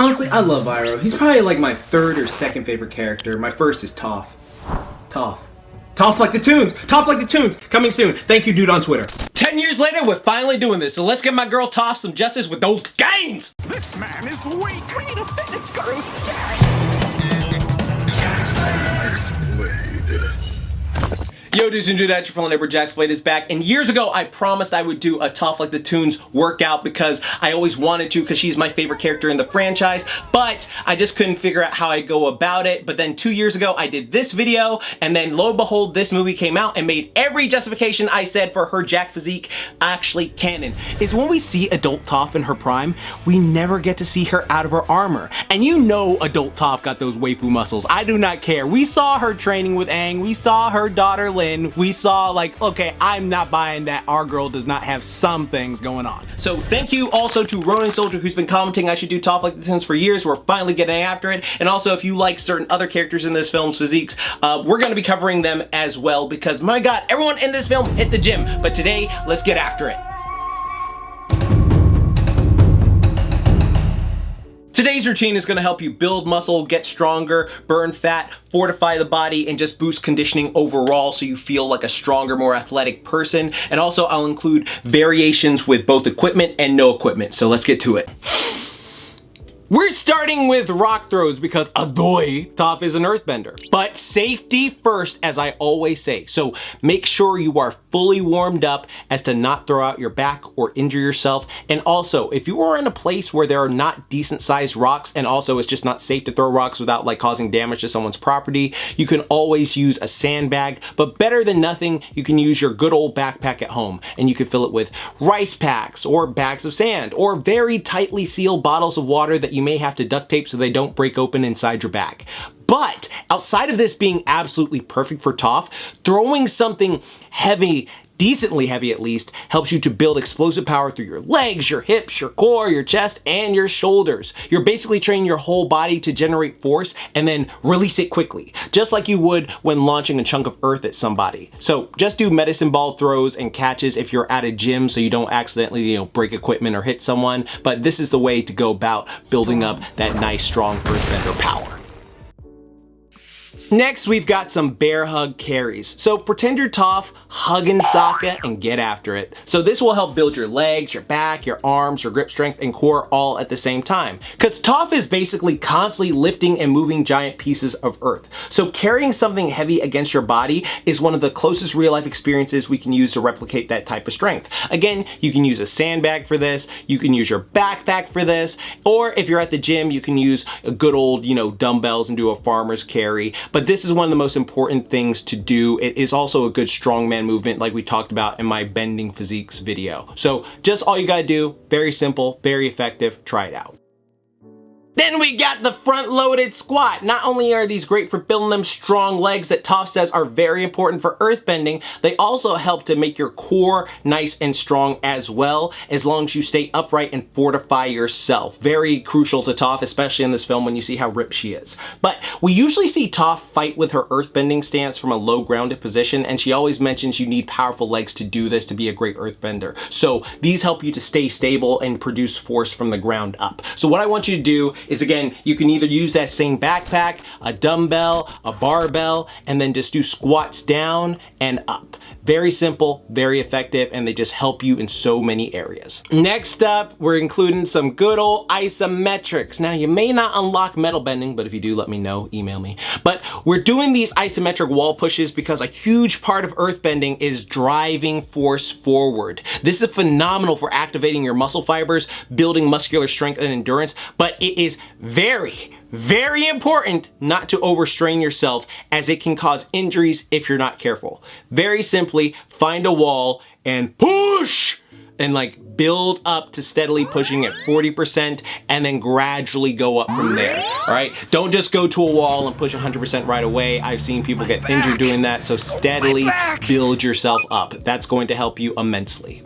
Honestly, I love Iroh. He's probably like my third or second favorite character. My first is Toph. Toph like the Toonz! Toph like the Toonz! Coming soon. Thank you, dude, on Twitter. 10 years later, we're finally doing this, so let's give my girl Toph some justice with those GAINZ! This man is weak. We need a fitness guru. Yo dudes and dudettes, your fellow neighbor JaxBlade is back, and years ago I promised I would do a Toph like the Toonz workout because I always wanted to, because she's my favorite character in the franchise, but I just couldn't figure out how I go about it. But then 2 years ago I did this video, and then lo and behold, this movie came out and made every justification I said for her jack physique actually canon. Is when we see adult Toph in her prime, we never get to see her out of her armor. And you know adult Toph got those waifu muscles. I do not care. We saw her training with Aang, we saw her daughter Lin, we saw like, okay, I'm not buying that our girl does not have some things going on. So thank you also to Ronin Soldier, who's been commenting I should do Toph like the Toonz for years. We're finally getting after it. And also, if you like certain other characters in this film's physiques, we're gonna be covering them as well, because my god, everyone in this film hit the gym. But today, let's get after it. Today's routine is going to help you build muscle, get stronger, burn fat, fortify the body, and just boost conditioning overall so you feel like a stronger, more athletic person. And also I'll include variations with both equipment and no equipment. So let's get to it. We're starting with rock throws because adoy, Toph is an earthbender. But safety first, as I always say. So make sure you are fully warmed up as to not throw out your back or injure yourself. And also, if you are in a place where there are not decent sized rocks, and also it's just not safe to throw rocks without like causing damage to someone's property, you can always use a sandbag. But better than nothing, you can use your good old backpack at home, and you can fill it with rice packs or bags of sand or very tightly sealed bottles of water that you may have to duct tape so they don't break open inside your back. But outside of this being absolutely perfect for Toph, throwing something heavy, decently heavy at least, helps you to build explosive power through your legs, your hips, your core, your chest, and your shoulders. You're basically training your whole body to generate force and then release it quickly, just like you would when launching a chunk of earth at somebody. So just do medicine ball throws and catches if you're at a gym so you don't accidentally, break equipment or hit someone. But this is the way to go about building up that nice, strong earthbender power. Next, we've got some bear hug carries. So pretend you're Toph, hugging Sokka, and get after it. So this will help build your legs, your back, your arms, your grip strength, and core all at the same time. Because Toph is basically constantly lifting and moving giant pieces of earth. So carrying something heavy against your body is one of the closest real life experiences we can use to replicate that type of strength. Again, you can use a sandbag for this, you can use your backpack for this, or if you're at the gym, you can use a good old, dumbbells and do a farmer's carry. But this is one of the most important things to do. It is also a good strongman movement like we talked about in my bending physiques video. So just all you gotta do, very simple, very effective, try it out. Then we got the front-loaded squat. Not only are these great for building them strong legs that Toph says are very important for earthbending, they also help to make your core nice and strong as well, as long as you stay upright and fortify yourself. Very crucial to Toph, especially in this film when you see how ripped she is. But we usually see Toph fight with her earthbending stance from a low grounded position, and she always mentions you need powerful legs to do this to be a great earthbender. So these help you to stay stable and produce force from the ground up. So what I want you to do is, again, you can either use that same backpack, a dumbbell, a barbell, and then just do squats down and up. Very simple, very effective, and they just help you in so many areas. Next up, we're including some good old isometrics. Now, you may not unlock metal bending, but if you do, let me know, email me. But we're doing these isometric wall pushes because a huge part of earthbending is driving force forward. This is phenomenal for activating your muscle fibers, building muscular strength and endurance, but it is very important not to overstrain yourself, as it can cause injuries if you're not careful. Very simply, find a wall and push! And build up to steadily pushing at 40% and then gradually go up from there, all right? Don't just go to a wall and push 100% right away. I've seen people get injured doing that, so steadily build yourself up. That's going to help you immensely.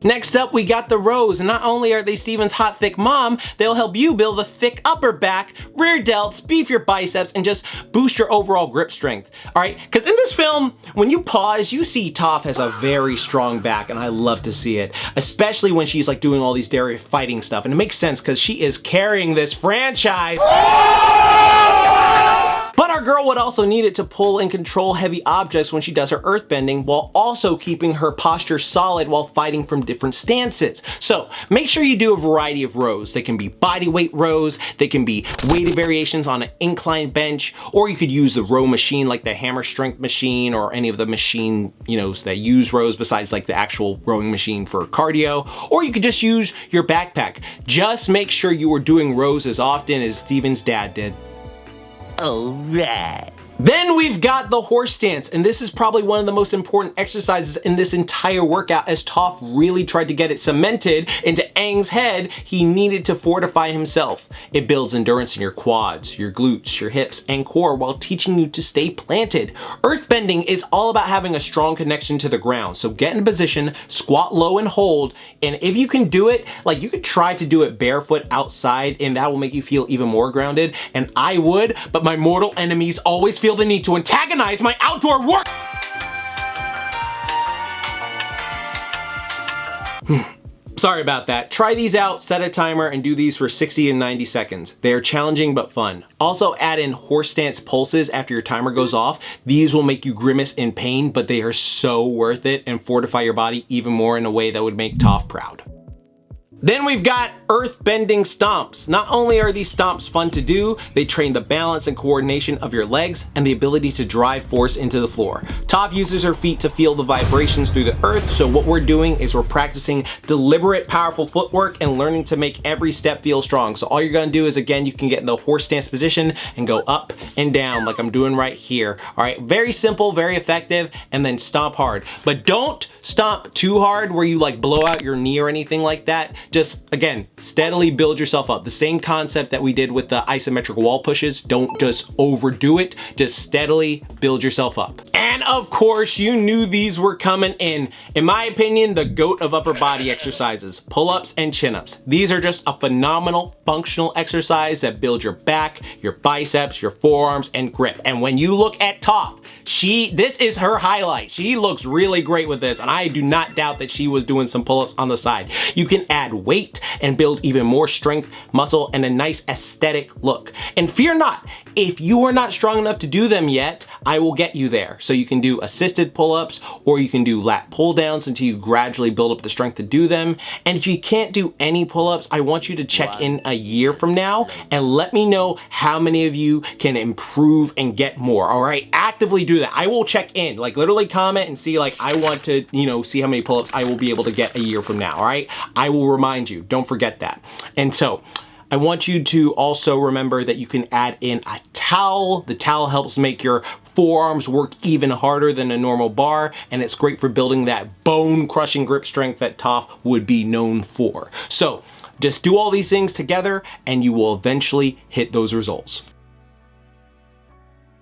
Next up, we got the rows, and not only are they Steven's hot thick mom, they'll help you build a thick upper back, rear delts, beef your biceps, and just boost your overall grip strength. All right, because in this film, when you pause, you see Toph has a very strong back, and I love to see it, especially when she's like doing all these dairy fighting stuff, and it makes sense because she is carrying this franchise. But our girl would also need it to pull and control heavy objects when she does her earthbending, while also keeping her posture solid while fighting from different stances. So make sure you do a variety of rows. They can be body weight rows, they can be weighted variations on an incline bench, or you could use the row machine like the hammer strength machine or any of the machine, that use rows besides like the actual rowing machine for cardio, or you could just use your backpack. Just make sure you are doing rows as often as Steven's dad did. Alright. Then we've got the horse stance, and this is probably one of the most important exercises in this entire workout, as Toph really tried to get it cemented into Aang's head. He needed to fortify himself. It builds endurance in your quads, your glutes, your hips, and core while teaching you to stay planted. Earthbending is all about having a strong connection to the ground, so get in position, squat low and hold, and if you can do it, like you could try to do it barefoot outside, and that will make you feel even more grounded, and I would, but my mortal enemies always feel the need to antagonize my outdoor work. Sorry about that. Try these out, set a timer, and do these for 60 and 90 seconds. They are challenging but fun. Also add in horse stance pulses after your timer goes off. These will make you grimace in pain, but they are so worth it and fortify your body even more in a way that would make Toph proud. Then we've got earthbending stomps. Not only are these stomps fun to do, they train the balance and coordination of your legs and the ability to drive force into the floor. Toph uses her feet to feel the vibrations through the earth, so what we're doing is we're practicing deliberate, powerful footwork and learning to make every step feel strong. So all you're gonna do is, again, you can get in the horse stance position and go up and down like I'm doing right here. All right, very simple, very effective, and then stomp hard. But don't stomp too hard where you like blow out your knee or anything like that. Just, again, steadily build yourself up. The same concept that we did with the isometric wall pushes. Don't just overdo it. Just steadily build yourself up. And of course, you knew these were coming in. In my opinion, the GOAT of upper body exercises, pull-ups and chin-ups. These are just a phenomenal functional exercise that build your back, your biceps, your forearms, and grip. And when you look at Toph, this is her highlight. She looks really great with this, and I do not doubt that she was doing some pull-ups on the side. You can add weight and build even more strength, muscle, and a nice aesthetic look. And fear not, if you are not strong enough to do them yet, I will get you there. So you can do assisted pull-ups, or you can do lat pull-downs until you gradually build up the strength to do them. And if you can't do any pull-ups, I want you to check in a year from now and let me know how many of you can improve and get more, all right? Actively do that. I will check in, like literally comment and see, like, I want to, see how many pull-ups I will be able to get a year from now, all right? I will remind you, don't forget that. And so, I want you to also remember that you can add in a towel. The towel helps make your forearms work even harder than a normal bar, and it's great for building that bone-crushing grip strength that Toph would be known for. So, just do all these things together, and you will eventually hit those results.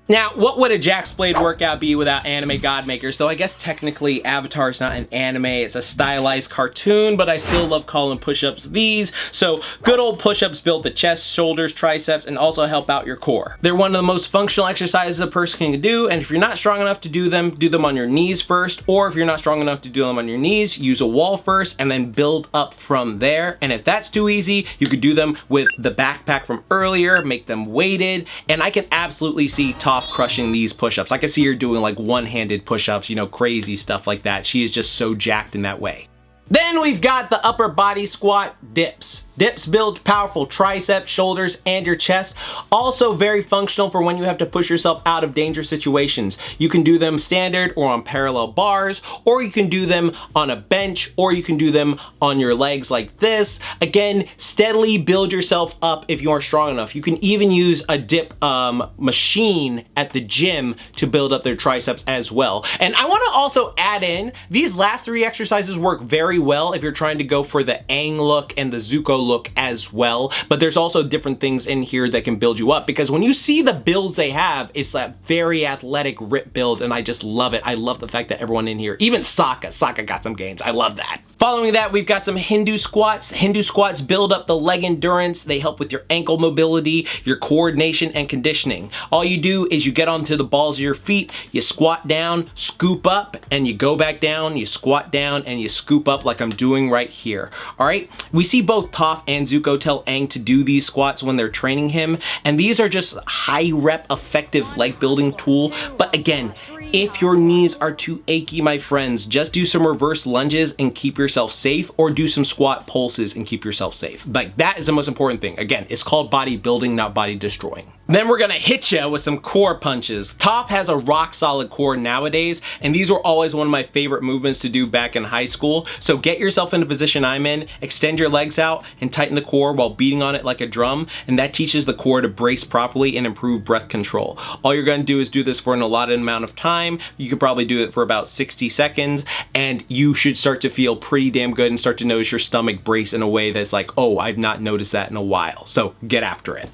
Now, what would a JaxBlade workout be without anime godmakers? Though I guess technically Avatar is not an anime, it's a stylized cartoon, but I still love calling push-ups these. So good old push-ups build the chest, shoulders, triceps, and also help out your core. They're one of the most functional exercises a person can do, and if you're not strong enough to do them on your knees first, or if you're not strong enough to do them on your knees, use a wall first and then build up from there. And if that's too easy, you could do them with the backpack from earlier, make them weighted, and I can absolutely see Toph crushing these push-ups. I can see her doing like one-handed push-ups, crazy stuff like that. She is just so jacked in that way. Then we've got the upper body squat dips. Dips build powerful triceps, shoulders, and your chest. Also very functional for when you have to push yourself out of dangerous situations. You can do them standard or on parallel bars, or you can do them on a bench, or you can do them on your legs like this. Again, steadily build yourself up if you aren't strong enough. You can even use a dip machine at the gym to build up their triceps as well. And I want to also add in, these last three exercises work very well if you're trying to go for the Aang look and the Zuko look as well, but there's also different things in here that can build you up, because when you see the builds they have, it's that very athletic rip build, and I just love it. I love the fact that everyone in here, even Sokka got some gains. I love that. Following that, we've got some Hindu squats. Hindu squats build up the leg endurance. They help with your ankle mobility, your coordination, and conditioning. All you do is you get onto the balls of your feet, you squat down, scoop up, and you go back down, you squat down, and you scoop up like I'm doing right here. All right? We see both Toph and Zuko tell Aang to do these squats when they're training him, and these are just high rep effective leg building tool. But again, if your knees are too achy, my friends, just do some reverse lunges and keep yourself safe, or do some squat pulses and keep yourself safe. Like, that is the most important thing. Again, it's called bodybuilding, not body destroying. Then we're gonna hit ya with some core punches. Toph has a rock solid core nowadays, and these were always one of my favorite movements to do back in high school. So get yourself in the position I'm in, extend your legs out, and tighten the core while beating on it like a drum, and that teaches the core to brace properly and improve breath control. All you're gonna do is do this for an allotted amount of time. You could probably do it for about 60 seconds, and you should start to feel pretty damn good and start to notice your stomach brace in a way that's like, oh, I've not noticed that in a while. So get after it.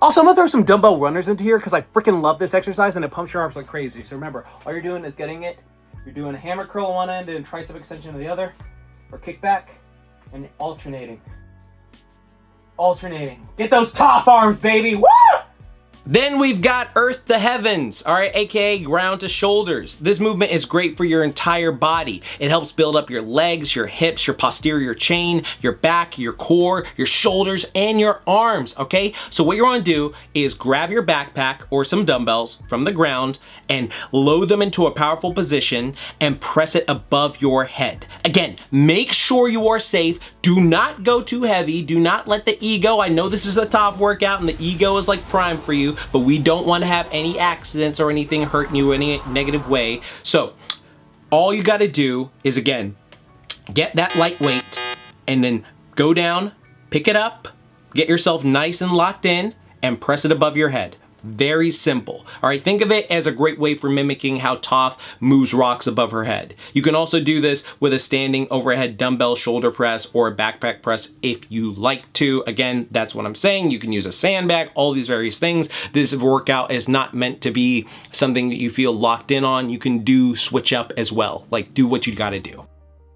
Also, I'm gonna throw some dumbbell runners into here because I freaking love this exercise and it pumps your arms like crazy. So remember, all you're doing is getting it. You're doing a hammer curl on one end and tricep extension on the other, or kickback, and alternating. Alternating. Get those Toph arms, baby! Woo! Then we've got Earth to Heavens, all right, aka ground to shoulders. This movement is great for your entire body. It helps build up your legs, your hips, your posterior chain, your back, your core, your shoulders, and your arms, okay? So what you're gonna do is grab your backpack or some dumbbells from the ground and load them into a powerful position and press it above your head. Again, make sure you are safe. Do not go too heavy. Do not let the ego, I know this is the top workout and the ego is like prime for you, but we don't want to have any accidents or anything hurting you in any negative way. So all you got to do is, again, get that light weight and then go down, pick it up, get yourself nice and locked in, and press it above your head. Very simple. All right, think of it as a great way for mimicking how Toph moves rocks above her head. You can also do this with a standing overhead dumbbell shoulder press or a backpack press if you like to. Again, that's what I'm saying. You can use a sandbag, all these various things. This workout is not meant to be something that you feel locked in on. You can do switch up as well. Like, do what you gotta do.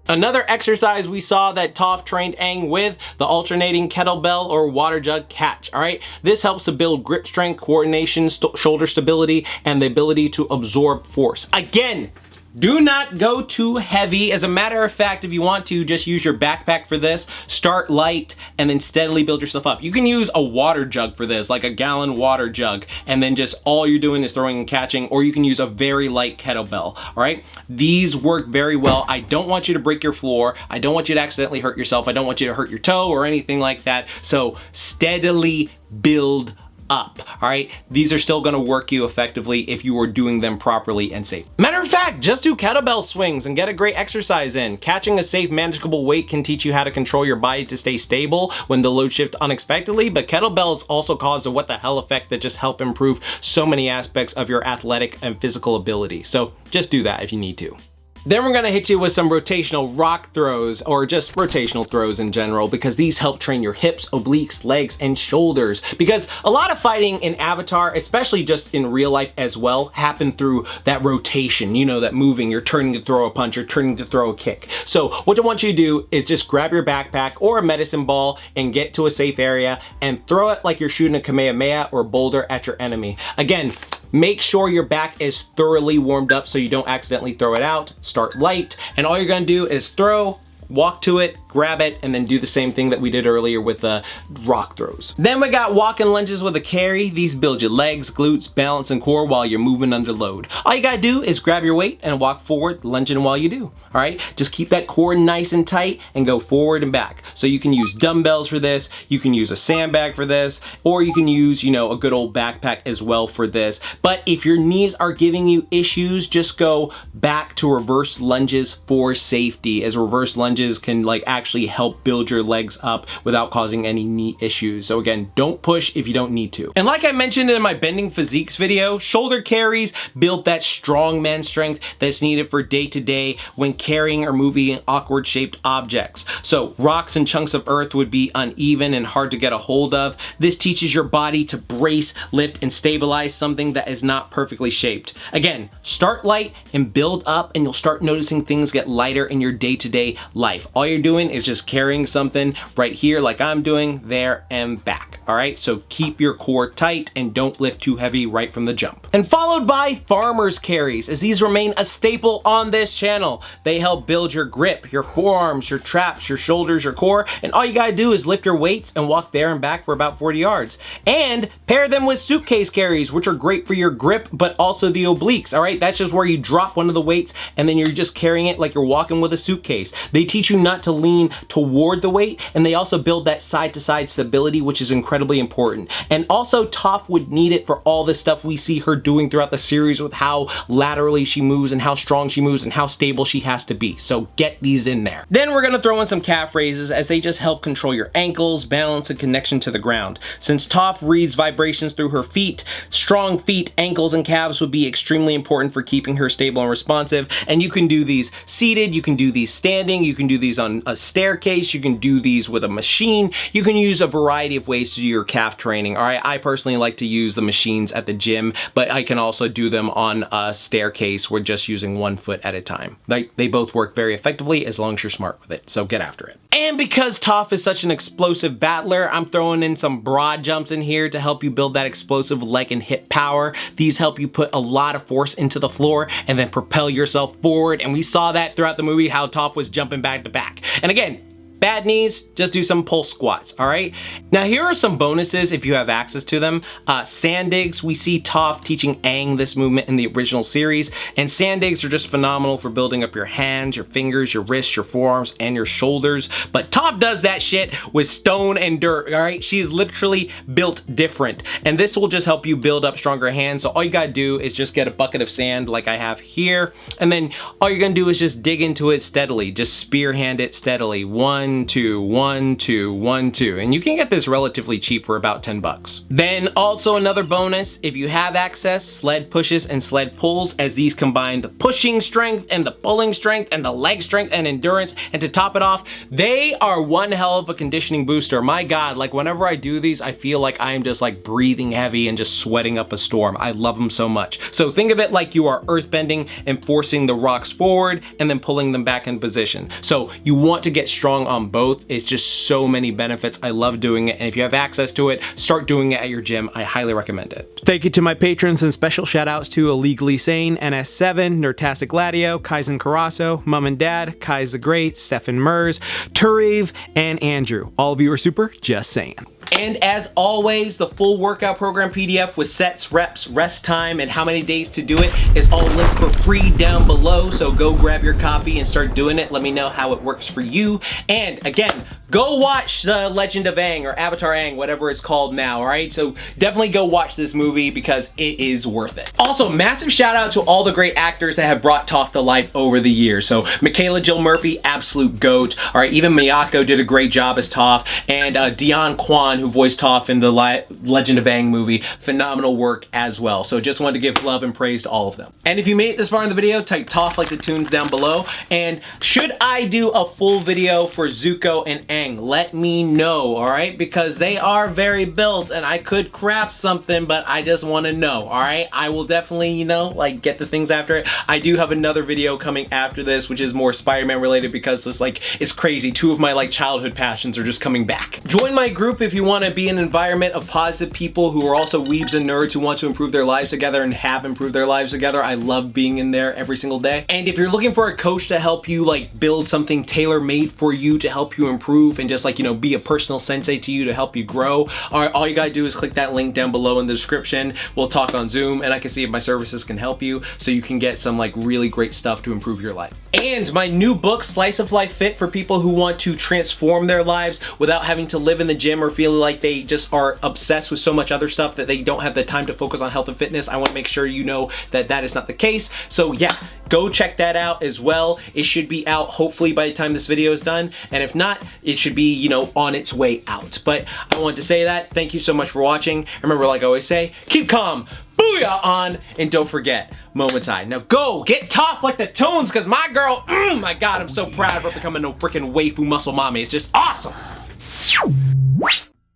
Another exercise we saw that Toph trained Aang with, the alternating kettlebell or water jug catch, all right? This helps to build grip strength, coordination, shoulder stability, and the ability to absorb force. Again, do not go too heavy. As a matter of fact, if you want to, just use your backpack for this. Start light and then steadily build yourself up. You can use a water jug for this, like a gallon water jug, and then just all you're doing is throwing and catching, or you can use a very light kettlebell, all right? These work very well. I don't want you to break your floor. I don't want you to accidentally hurt yourself. I don't want you to hurt your toe or anything like that. So steadily build up, all right? These are still gonna work you effectively if you are doing them properly and safe. Matter of fact, just do kettlebell swings and get a great exercise in. Catching a safe, manageable weight can teach you how to control your body to stay stable when the load shift unexpectedly, but kettlebells also cause a what the hell effect that just help improve so many aspects of your athletic and physical ability. So just do that if you need to. Then we're gonna hit you with some rotational rock throws, or just rotational throws in general, because these help train your hips, obliques, legs, and shoulders. Because a lot of fighting in Avatar, especially just in real life as well, happen through that rotation, you know, that moving, you're turning to throw a punch, you're turning to throw a kick. So what I want you to do is just grab your backpack or a medicine ball and get to a safe area and throw it like you're shooting a Kamehameha or boulder at your enemy. Again, make sure your back is thoroughly warmed up so you don't accidentally throw it out. Start light, and all you're gonna do is throw, walk to it, grab it, and then do the same thing that we did earlier with the rock throws. Then we got walking lunges with a carry. These build your legs, glutes, balance, and core while you're moving under load. All you gotta do is grab your weight and walk forward, lunging while you do, all right? Just keep that core nice and tight and go forward and back. So you can use dumbbells for this, you can use a sandbag for this, or you can use, you know, a good old backpack as well for this. But if your knees are giving you issues, just go back to reverse lunges for safety, as reverse lunges can like actually help build your legs up without causing any knee issues. So again, don't push if you don't need to. And like I mentioned in my bending physiques video, shoulder carries build that strong man strength that's needed for day to day when carrying or moving awkward shaped objects. So rocks and chunks of earth would be uneven and hard to get a hold of. This teaches your body to brace, lift, and stabilize something that is not perfectly shaped. Again, start light and build up, and you'll start noticing things get lighter in your day-to-day life. All you're doing is just carrying something right here like I'm doing, there, and back. All right, so keep your core tight and don't lift too heavy right from the jump. And followed by farmer's carries, as these remain a staple on this channel. They help build your grip, your forearms, your traps, your shoulders, your core, and all you gotta do is lift your weights and walk there and back for about 40 yards. And pair them with suitcase carries, which are great for your grip, but also the obliques, all right? That's just where you drop one of the weights and then you're just carrying it like you're walking with a suitcase. They teach you not to lean toward the weight, and they also build that side-to-side stability, which is incredibly important. And also, Toph would need it for all the stuff we see her doing throughout the series with how laterally she moves and how strong she moves and how stable she has to be. So get these in there. Then we're gonna throw in some calf raises, as they just help control your ankles, balance, and connection to the ground. Since Toph reads vibrations through her feet, strong feet, ankles, and calves would be extremely important for keeping her stable and responsive. And you can do these seated, you can do these standing, you can do these on a staircase, you can do these with a machine. You can use a variety of ways to do your calf training. All right, I personally like to use the machines at the gym, but I can also do them on a staircase with just using one foot at a time. They both work very effectively as long as you're smart with it, so get after it. And because Toph is such an explosive battler, I'm throwing in some broad jumps in here to help you build that explosive leg and hip power. These help you put a lot of force into the floor and then propel yourself forward, and we saw that throughout the movie, how Toph was jumping back to back. And again, bad knees, just do some pulse squats, all right? Now here are some bonuses if you have access to them. Sand digs, we see Toph teaching Aang this movement in the original series, and sand digs are just phenomenal for building up your hands, your fingers, your wrists, your forearms, and your shoulders. But Toph does that shit with stone and dirt, all right? She's literally built different, and this will just help you build up stronger hands. So all you gotta do is just get a bucket of sand like I have here, and then all you're gonna do is just dig into it steadily, just spearhand it steadily. 1, 2, 1, 2, 1, 2. And you can get this relatively cheap for about 10 bucks. Then also another bonus, if you have access, sled pushes and sled pulls, as these combine the pushing strength and the pulling strength and the leg strength and endurance. And to top it off, they are one hell of a conditioning booster. My God, like whenever I do these, I feel like I am just like breathing heavy and just sweating up a storm. I love them so much. So think of it like you are earthbending and forcing the rocks forward and then pulling them back in position. So you want to get strong on both. It's just so many benefits. I love doing it, and if you have access to it, start doing it at your gym. I highly recommend it. Thank you to my patrons, and special shout outs to Illegally Sane, NS7, Nerdtastic Gladio, Kaizen Carasso, Mum and Dad, Kai's the Great, Stefan Mers, Turiv, and Andrew. All of you are super, just saying. And as always, the full workout program PDF with sets, reps, rest time, and how many days to do it is all linked for free down below. So go grab your copy and start doing it. Let me know how it works for you. And again, go watch The Legend of Aang, or Avatar Aang, whatever it's called now, all right? So definitely go watch this movie because it is worth it. Also, massive shout out to all the great actors that have brought Toph to life over the years. So Michaela Jill Murphy, absolute GOAT. All right, even Miyako did a great job as Toph, and Dion Kwan, who voiced Toph in the Legend of Aang movie, phenomenal work as well. So just wanted to give love and praise to all of them. And if you made it this far in the video, type Toph like the Toonz down below. And should I do a full video for Zuko and Aang, let me know, all right? Because they are very built, and I could craft something, but I just want to know, all right? I will definitely, you know, like get the things after it. I do have another video coming after this, which is more Spider-Man related, because it's like, it's crazy. Two of my like childhood passions are just coming back. Join my group if you want to be in an environment of positive people who are also weebs and nerds who want to improve their lives together and have improved their lives together. I love being in there every single day. And if you're looking for a coach to help you like build something tailor-made for you to help you improve and just like, you know, be a personal sensei to you to help you grow, all you gotta do is click that link down below in the description. We'll talk on Zoom, and I can see if my services can help you so you can get some like really great stuff to improve your life. And my new book, Slice of Life Fit, for people who want to transform their lives without having to live in the gym or feel like they just are obsessed with so much other stuff that they don't have the time to focus on health and fitness. I want to make sure you know that that is not the case. So yeah, go check that out as well. It should be out hopefully by the time this video is done, and if not, it should be, you know, on its way out. But I wanted to say that. Thank you so much for watching. Remember, like I always say, keep calm. Boom! booyah on, and don't forget, Momentai. Now go get Toph like the Toonz, because my girl, my god, I'm so proud of her becoming no freaking waifu muscle mommy. It's just awesome.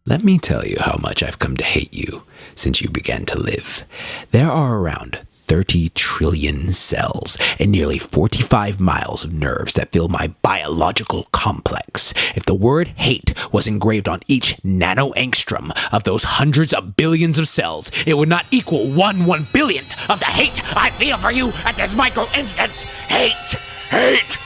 Let me tell you how much I've come to hate you since you began to live. There are around 30 trillion cells and nearly 45 miles of nerves that fill my biological complex. If the word hate was engraved on each nano-angstrom of those hundreds of billions of cells, it would not equal 1/1 billionth of the hate I feel for you at this micro instance. Hate! Hate!